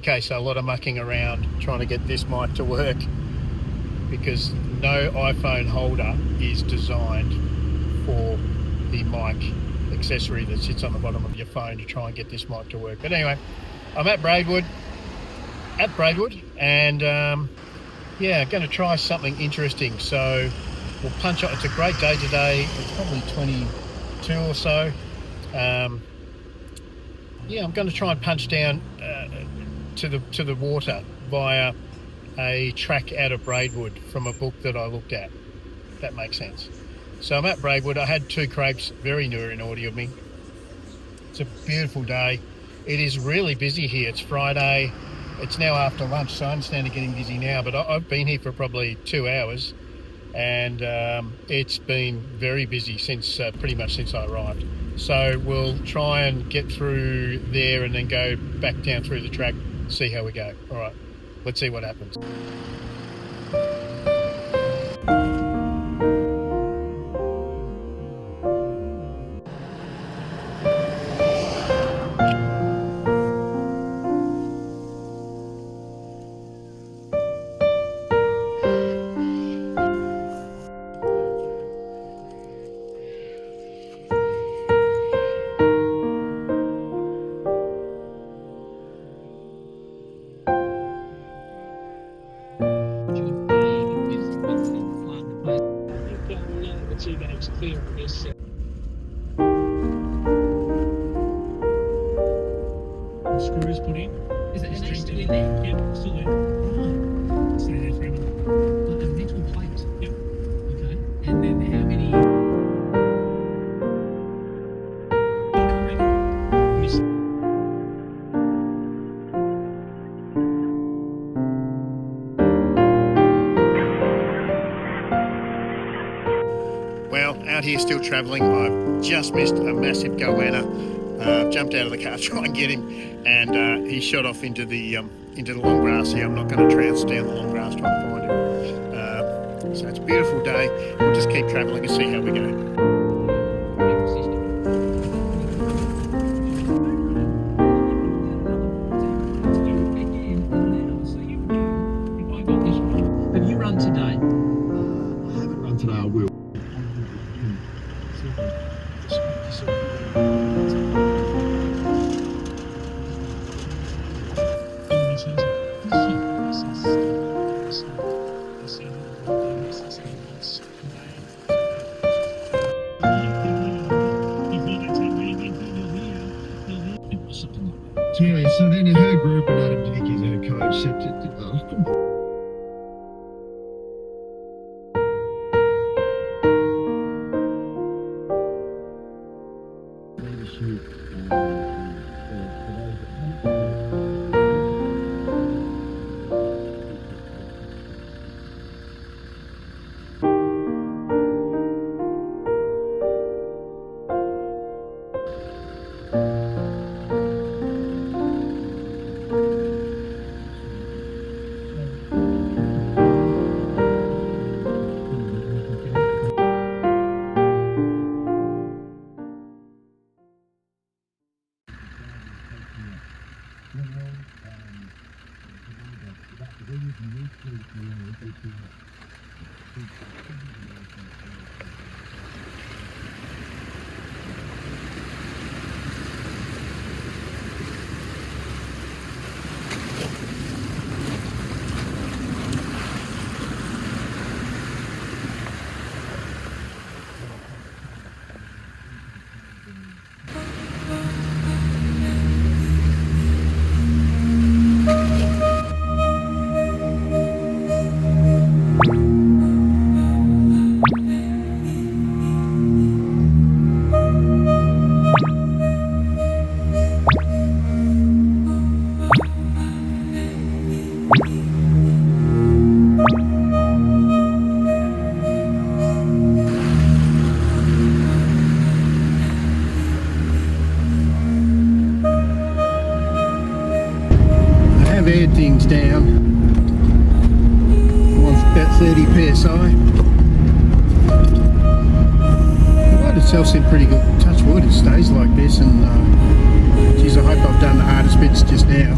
Okay, so a lot of mucking around trying to get this mic to work, because no iPhone holder is designed for the mic accessory that sits on the bottom of your phone to try and get this mic to work. But anyway, I'm at Braidwood, and yeah, going to try something interesting. So we'll punch on. It's a great day today. It's probably 22 or so. Yeah, I'm going to try and punch down to the water via a track out of Braidwood from a book that I looked at. If that makes sense. So I'm at Braidwood. I had two crepes very near in order of me. It's a beautiful day. It is really busy here. It's Friday. It's now after lunch, so I understand it's getting busy now, but I've been here for probably 2 hours, and it's been very busy since pretty much since I arrived. So we'll try and get through there and then go back down through the track, see how we go. All right, let's see what happens. Clear on this. Screws put in. Is it still in there? Yep, still there. Right. Stay there for a minute. Like a metal plate. Yep. Okay. And then how many? Well, out here still travelling. I've just missed a massive goanna. Jumped out of the car to try and get him, and he shot off into the long grass here. I'm not going to trounce down the long grass trying to find him. So it's a beautiful day. We'll just keep travelling and see how we go. Have you run today? I haven't run today. I will. Yeah, so then her group and Adam Dickey's her coach said have aired things down. One's about 30 psi. The boat itself's in pretty good touch wood. It stays like this, and geez, I hope I've done the hardest bits just now.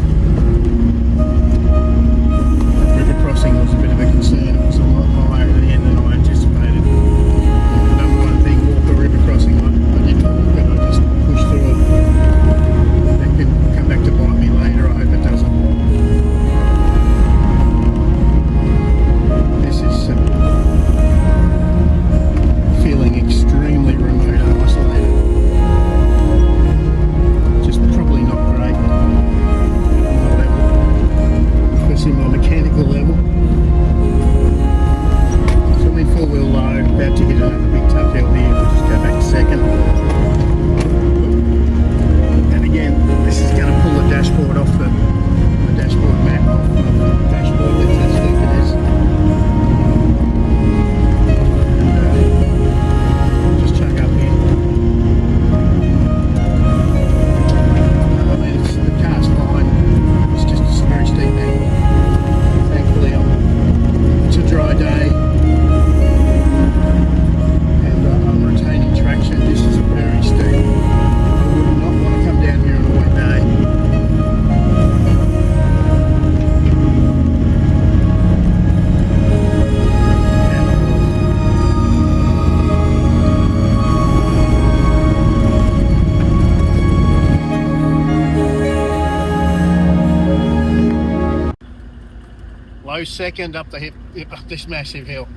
close second up up this massive hill.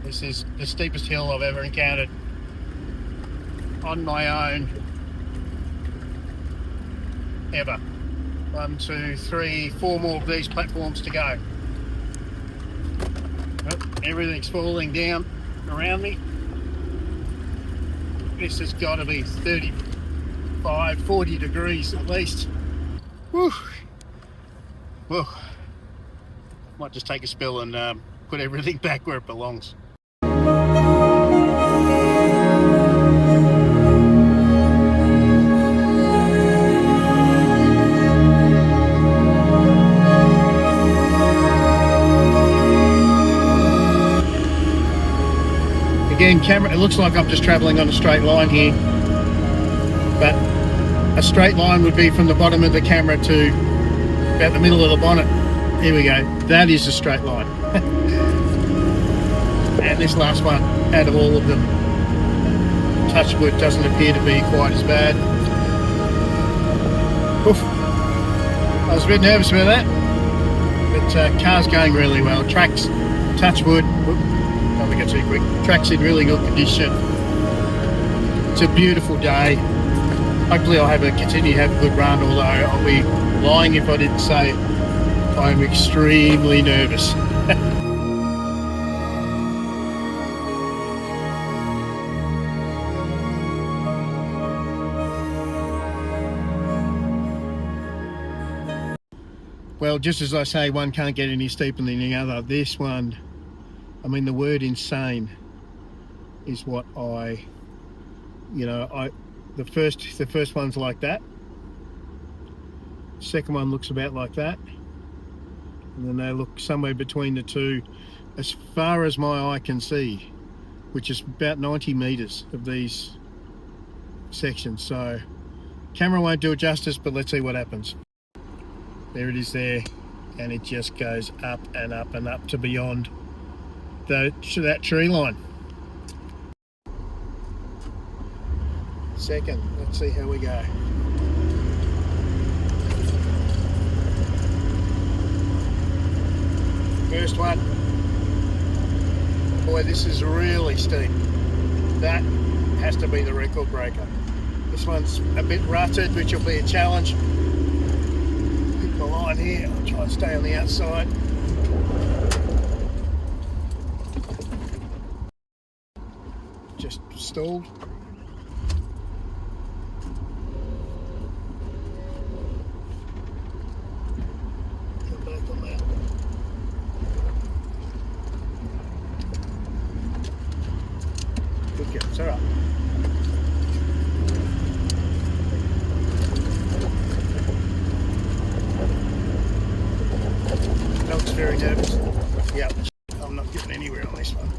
This is the steepest hill I've ever encountered on my own, ever. 1, 2, 3, 4 more of these platforms to go. Oh, everything's falling down around me. This has got to be 35, 40 degrees at least. Whew. Whoa. Might just take a spill and put everything back where it belongs. Again, camera, it looks like I'm just travelling on a straight line here, but a straight line would be from the bottom of the camera to about the middle of the bonnet. Here we go, that is a straight line. And this last one, out of all of them, touch wood, doesn't appear to be quite as bad. Oof. I was a bit nervous about that, but car's going really well. Tracks, touch wood, don't think it's too quick. Track's in really good condition. It's a beautiful day. Hopefully I'll continue to have a good run, although I'll be lying if I didn't say I'm extremely nervous. Well, just as I say, one can't get any steeper than the other. This one, I mean, the word insane is what the first one's like that. Second one looks about like that. And then they look somewhere between the two, as far as my eye can see, which is about 90 meters of these sections. So camera won't do it justice, but let's see what happens. There it is there, and it just goes up and up and up to beyond that tree line. Second, let's see how we go. First one. Boy, this is really steep. That has to be the record breaker. This one's a bit rutted, which will be a challenge. Pick the line here, I'll try and stay on the outside. Just stalled. Come back on that. Good go, it's alright. Looks very nervous. Yep, I'm not getting anywhere on this one.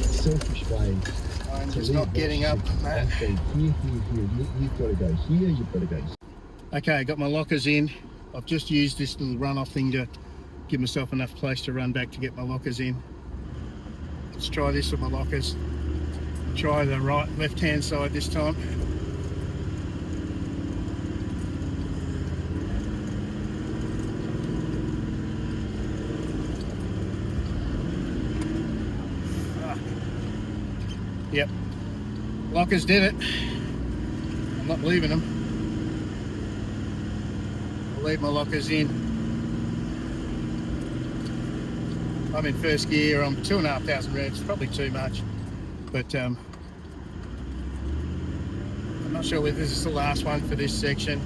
Selfish way. I'm just not getting up, Matt. Here. You've got to go here, you've got to go. Okay, I got my lockers in. I've just used this little run-off thing to give myself enough place to run back to get my lockers in. Let's try this with my lockers. Try the left-hand side this time. Yep, lockers did it. I'm not leaving them. I'll leave my lockers in. I'm in first gear. I'm 2,500 revs, probably too much, but I'm not sure whether this is the last one for this section.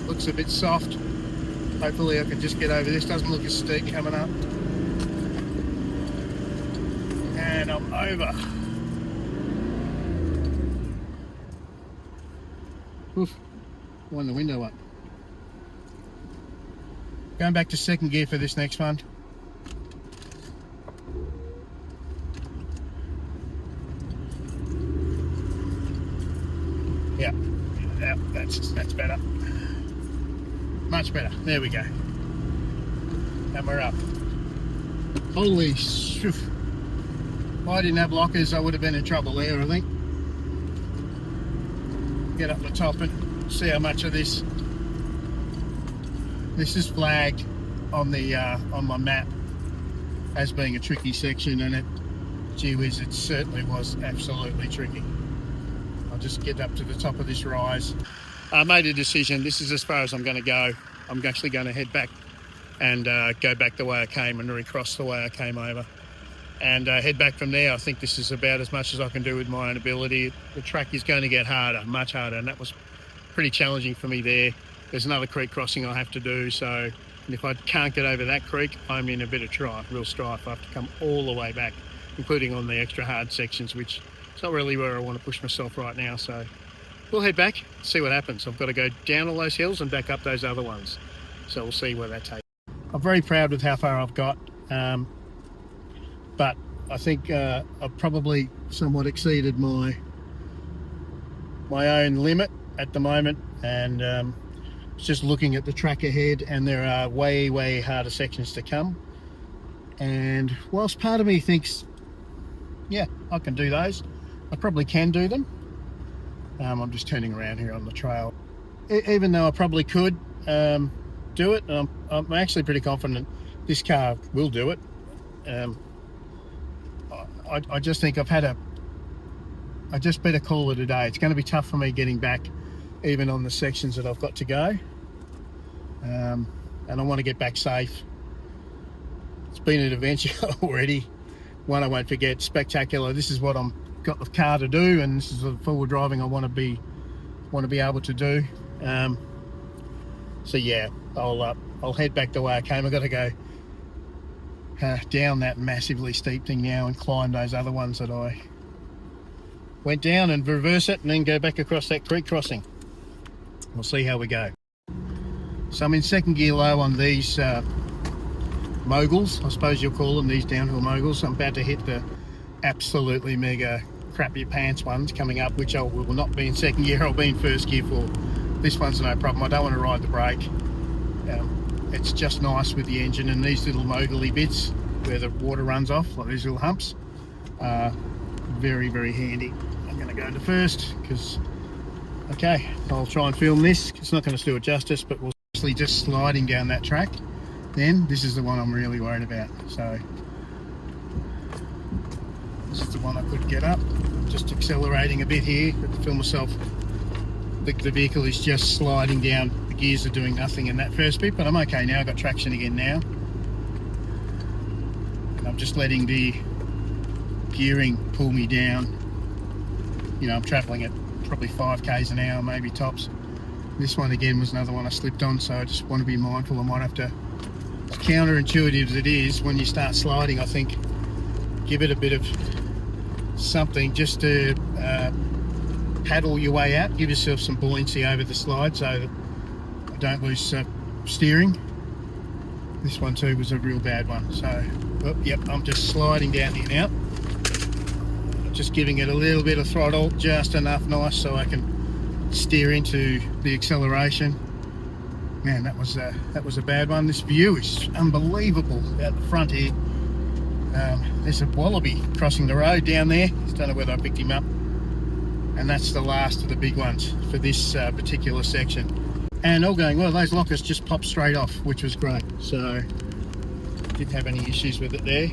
Looks a bit soft. Hopefully I can just get over this. Doesn't look as steep coming up. And I'm over. Oof. Wind the window up. Going back to second gear for this next one. Yeah, that's better. Much better. There we go. And we're up. Holy shoof. I didn't have lockers, I would have been in trouble there, I think. Get up the top and see how much of this is flagged on the on my map as being a tricky section, and gee whiz, it certainly was absolutely tricky. I'll just get up to the top of this rise. I made a decision, this is as far as I'm going to go. I'm actually going to head back and go back the way I came and recross the way I came over. And head back from there. I think this is about as much as I can do with my own ability. The track is going to get harder, much harder, and that was pretty challenging for me there. There's another creek crossing I'll have to do, so if I can't get over that creek, I'm in a bit of real strife. I have to come all the way back, including on the extra hard sections, which is not really where I want to push myself right now. So we'll head back, see what happens. I've got to go down all those hills and back up those other ones. So we'll see where that takes. I'm very proud with how far I've got. But I think I've probably somewhat exceeded my own limit at the moment, and just looking at the track ahead, and there are way harder sections to come. And whilst part of me thinks, yeah, I can do those, I probably can do them. I'm just turning around here on the trail. Even though I probably could do it, I'm actually pretty confident this car will do it. I just think I just better call it a day. It's going to be tough for me getting back, even on the sections that I've got to go. And I want to get back safe. It's been an adventure already. One I won't forget, spectacular. This is what I'm got the car to do, and this is the forward driving I want to be able to do. So yeah, I'll head back the way I came. I've got to go down that massively steep thing now and climb those other ones that I went down, and reverse it and then go back across that creek crossing. We'll see how we go. So I'm in second gear low on these moguls, I suppose you'll call them, these downhill moguls. I'm about to hit the absolutely mega crap your pants ones coming up, which I will not be in second gear, I'll be in first gear for. This one's no problem. I don't want to ride the brake. It's just nice with the engine, and these little mogul-y bits where the water runs off, like these little humps, very handy. I'm going to go to first because, okay, I'll try and film this. It's not going to do it justice, but we'll actually just sliding down that track. Then this is the one I'm really worried about. So this is the one I could get up. Just accelerating a bit here, but to film myself. The vehicle is just sliding down. The gears are doing nothing in that first bit, but I'm okay now. I've got traction again now. And I'm just letting the gearing pull me down. You know, I'm travelling at probably 5 k's an hour, maybe tops. This one again was another one I slipped on, so I just want to be mindful. I might have to, as counterintuitive as it is, when you start sliding, I think give it a bit of something just to paddle your way out, give yourself some buoyancy over the slide so that I don't lose steering. This one too was a real bad one. So, yep, I'm just sliding down here now. Just giving it a little bit of throttle, just enough nice so I can steer into the acceleration. Man, that was a bad one. This view is unbelievable out the front here. There's a wallaby crossing the road down there. I don't know whether I picked him up. And that's the last of the big ones for this particular section. And all going well, those lockers just popped straight off, which was great. So didn't have any issues with it there.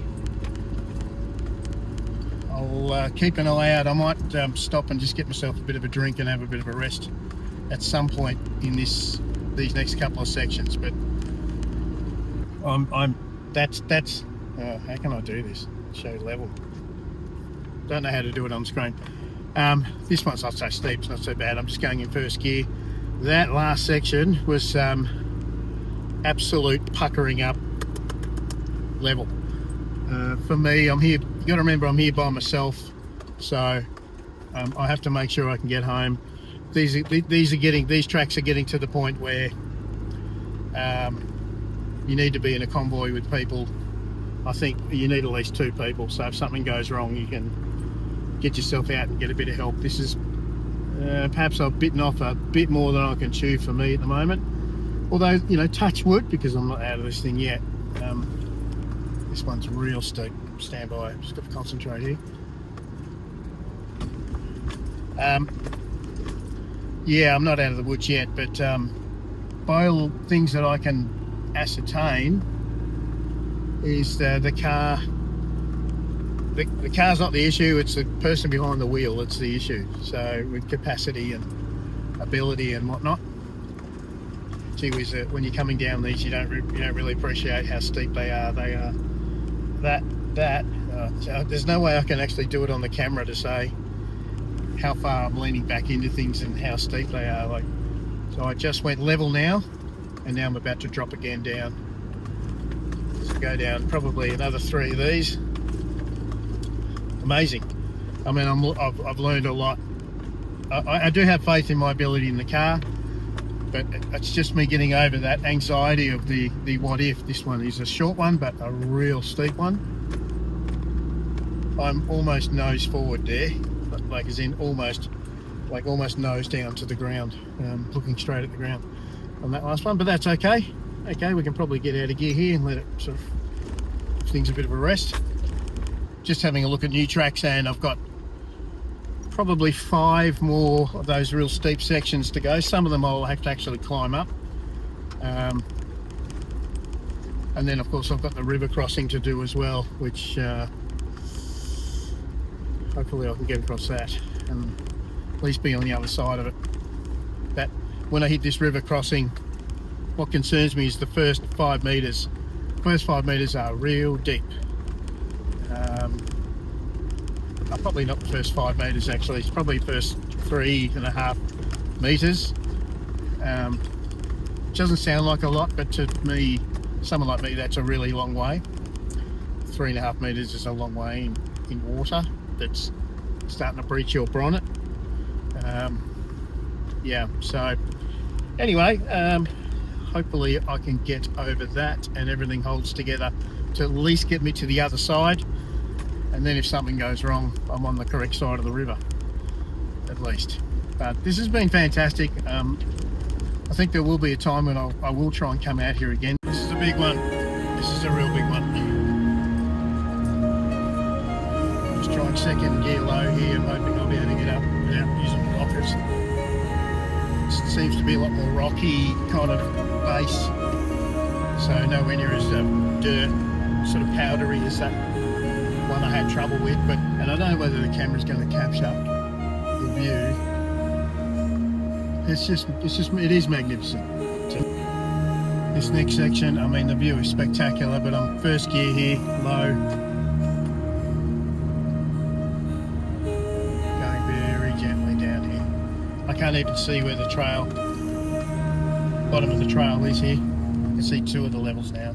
I'll keep an eye out. I might stop and just get myself a bit of a drink and have a bit of a rest at some point in these next couple of sections. But that's how can I do this? Show level. Don't know how to do it on screen. This one's not so steep, it's not so bad. I'm just going in first gear. That last section was absolute puckering up level. For me, I'm here, you gotta remember I'm here by myself, so I have to make sure I can get home. These tracks are getting to the point where you need to be in a convoy with people. I think you need at least 2 people, so if something goes wrong, you can get yourself out and get a bit of help. This is perhaps I've bitten off a bit more than I can chew for me at the moment. Although, you know, touch wood, because I'm not out of this thing yet. This one's real steep. stand by. Just got to concentrate here. Yeah, I'm not out of the woods yet, but by all things that I can ascertain, is the car. The car's not the issue, it's the person behind the wheel that's the issue. So with capacity and ability and whatnot, gee whiz, when you're coming down these, you don't really appreciate how steep they are. They are so there's no way I can actually do it on the camera to say how far I'm leaning back into things and how steep they are. Like, so I just went level now, and now I'm about to drop again down. So go down probably another 3 of these. Amazing. I mean, I've learned a lot. I do have faith in my ability in the car, but it's just me getting over that anxiety of the what if. This one is a short one, but a real steep one. I'm almost nose forward there, like as in almost nose down to the ground, looking straight at the ground on that last one. But that's okay. Okay, we can probably get out of gear here and let it sort of give things a bit of a rest. Just having a look at new tracks, and I've got probably 5 more of those real steep sections to go. Some of them I'll have to actually climb up, and then of course I've got the river crossing to do as well, which hopefully I can get across that and at least be on the other side of it. But when I hit this river crossing, what concerns me is the first 5 metres. First 5 metres are real deep. Probably not the first 5 metres actually, it's probably first 3.5 metres. Doesn't sound like a lot, but to me, someone like me, that's a really long way. 3.5 metres is a long way in water that's starting to breach your bonnet. Yeah, so anyway, hopefully I can get over that and everything holds together to at least get me to the other side. And then if something goes wrong, I'm on the correct side of the river, at least. But this has been fantastic. I think there will be a time when I will try and come out here again. This is a big one. This is a real big one. Just trying second gear low here, I'm hoping I'll be able to get up without using the blockers. It seems to be a lot more rocky kind of base, so nowhere near as dirt, sort of powdery as that one I had trouble with. But and I don't know whether the camera's going to capture the view. It is magnificent. This next section, I mean, the view is spectacular, but I'm first gear here, low, going very gently down here. I can't even see where the bottom of the trail is here. You can see 2 of the levels now.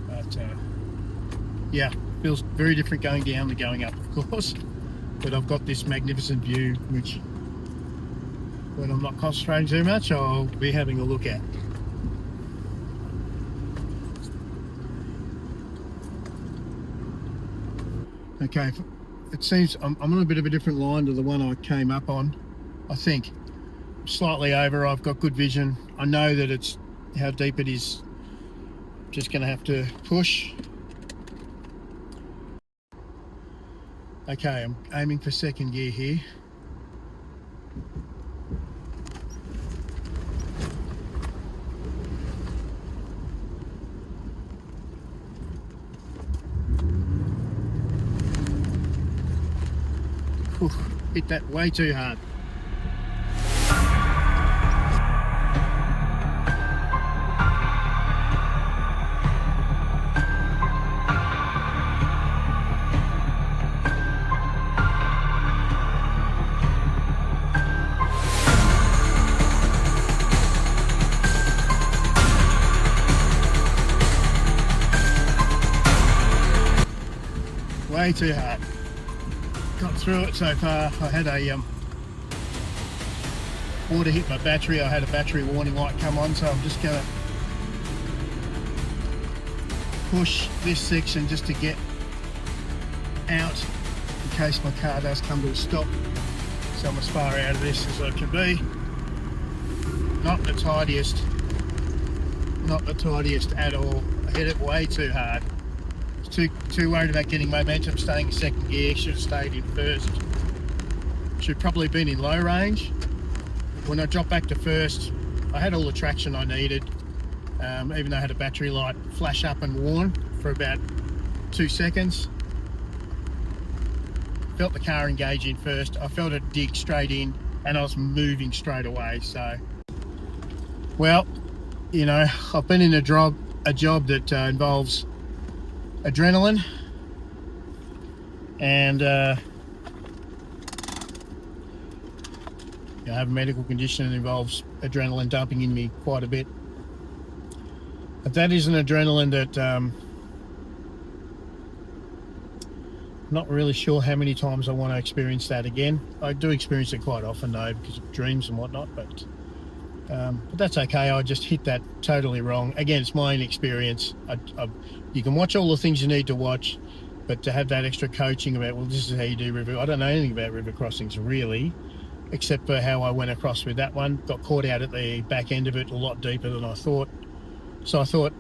But yeah, feels very different going down than going up, of course. But I've got this magnificent view, which when I'm not concentrating too much, I'll be having a look at. Okay, it seems I'm on a bit of a different line to the one I came up on. I think slightly over. I've got good vision. I know that it's how deep it is. Just going to have to push. Okay, I'm aiming for second gear here. Whew, hit that way too hard. Way too hard. Got through it so far. I had a water hit my battery. I had a battery warning light come on, so I'm just gonna push this section just to get out in case my car does come to a stop. So I'm as far out of this as I can be. Not the tidiest at all. I hit it way too hard. Too worried about getting momentum, staying in second gear. Should have stayed in first. Should probably been in low range. When I dropped back to first, I had all the traction I needed, even though I had a battery light flash up and warn for about 2 seconds. Felt the car engage in first. I felt it dig straight in, and I was moving straight away. So, well, you know, I've been in a job that involves adrenaline, and I have a medical condition that involves adrenaline dumping in me quite a bit. But that is an adrenaline that I'm not really sure how many times I want to experience that again. I do experience it quite often though, because of dreams and whatnot, but that's okay. I just hit that totally wrong. Again, it's my inexperience. You can watch all the things you need to watch, but to have that extra coaching about, well, this is how you do river. I don't know anything about river crossings really, except for how I went across with that one. Got caught out at the back end of it, a lot deeper than I thought. So I thought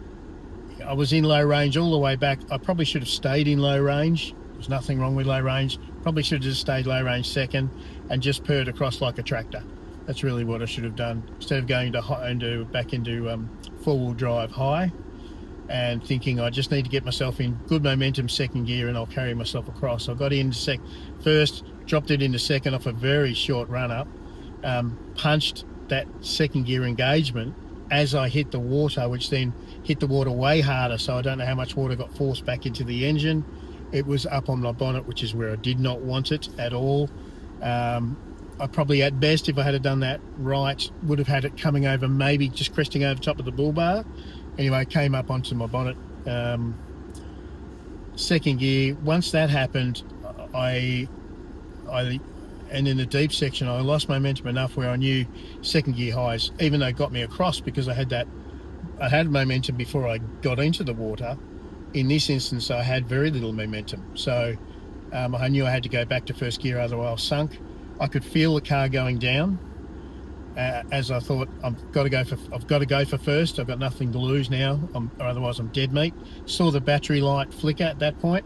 I was in low range all the way back. I probably should have stayed in low range. There's nothing wrong with low range. Probably should have just stayed low range second and just purred across like a tractor. That's really what I should have done. Instead of going back into four-wheel drive high and thinking I just need to get myself in good momentum second gear and I'll carry myself across. I got into first, dropped it into second off a very short run up, punched that second gear engagement as I hit the water, which then hit the water way harder, so I don't know how much water got forced back into the engine. It was up on my bonnet, which is where I did not want it at all. I probably at best, if I had done that right, would have had it coming over, maybe just cresting over top of the bull bar. Anyway, it came up onto my bonnet. Second gear, once that happened, and in the deep section, I lost momentum enough where I knew second gear highs, even though it got me across because I had momentum before I got into the water. In this instance, I had very little momentum. So I knew I had to go back to first gear, otherwise I was sunk. I could feel the car going down as I thought, I've got to go for first. I've got nothing to lose now, or otherwise I'm dead meat. Saw the battery light flicker at that point.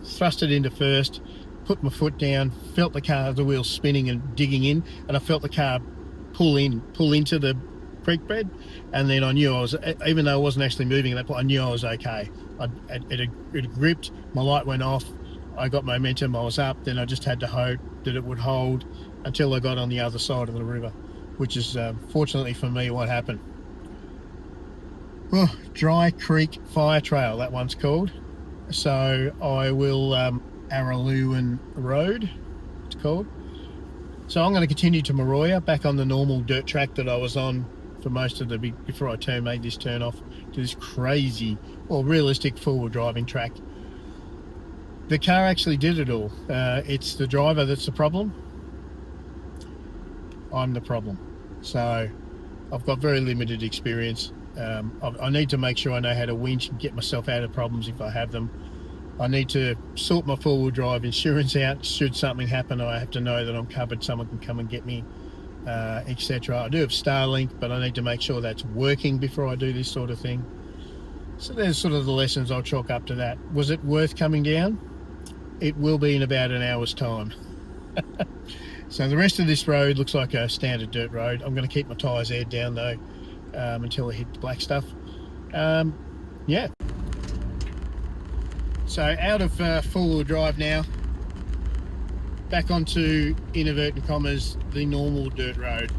Thrust it into first, put my foot down, felt the wheels spinning and digging in, and I felt the car pull into the creek bed, and then I knew even though I wasn't actually moving at that point, I knew I was okay. It had gripped, my light went off, I got momentum, I was up, then I just had to hope that it would hold until I got on the other side of the river, which is fortunately for me what happened. Oh, Dry Creek Fire Trail, that one's called. So I will Araluen Road, it's called. So I'm going to continue to Muroya, back on the normal dirt track that I was on for most of before I made this turn off to this crazy, or realistic four-wheel driving track. The car actually did it all. It's the driver that's the problem. I'm the problem. So I've got very limited experience. I need to make sure I know how to winch and get myself out of problems if I have them. I need to sort my four-wheel drive insurance out. Should something happen, I have to know that I'm covered, someone can come and get me, etc. I do have Starlink, but I need to make sure that's working before I do this sort of thing. So there's sort of the lessons I'll chalk up to that. Was it worth coming down? It will be in about an hour's time. So the rest of this road looks like a standard dirt road. I'm going to keep my tyres aired down though until I hit the black stuff. Yeah. So out of four-wheel drive now, back onto, in inverted commas, the normal dirt road.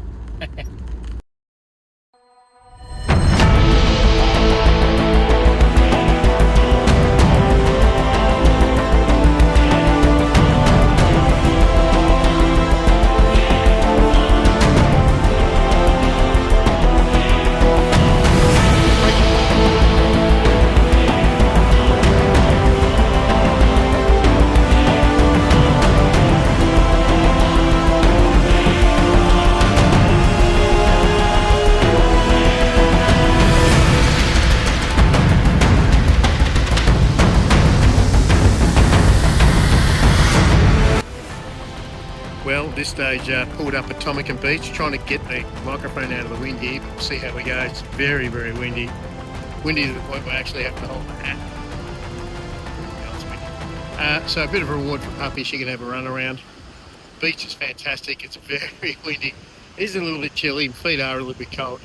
Well, this stage pulled up at Tomican Beach, trying to get the microphone out of the wind here. We'll see how we go. It's very, very windy. Windy to the point where I actually have to hold my hat. So a bit of a reward for puppies. You can have a run around. Beach is fantastic. It's very windy. It is a little bit chilly. Feet are a little bit cold,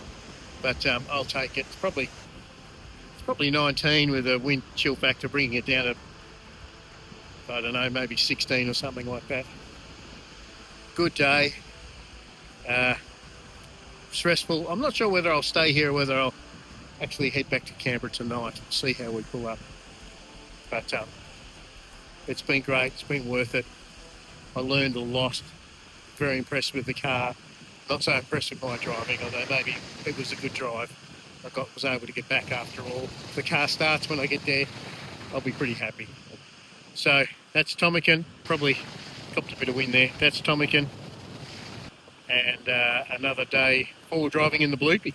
but I'll take it. It's probably 19 with a wind chill factor, bringing it down to, I don't know, maybe 16 or something like that. Good day. Stressful. I'm not sure whether I'll stay here or whether I'll actually head back to Canberra tonight and see how we pull up. But it's been great. It's been worth it. I learned a lot. Very impressed with the car. Not so impressed with my driving, although maybe it was a good drive. Was able to get back after all. If the car starts when I get there, I'll be pretty happy. So that's Tomican. Probably copped a bit of wind there. That's Tomican. And another day forward driving in the Bloopy.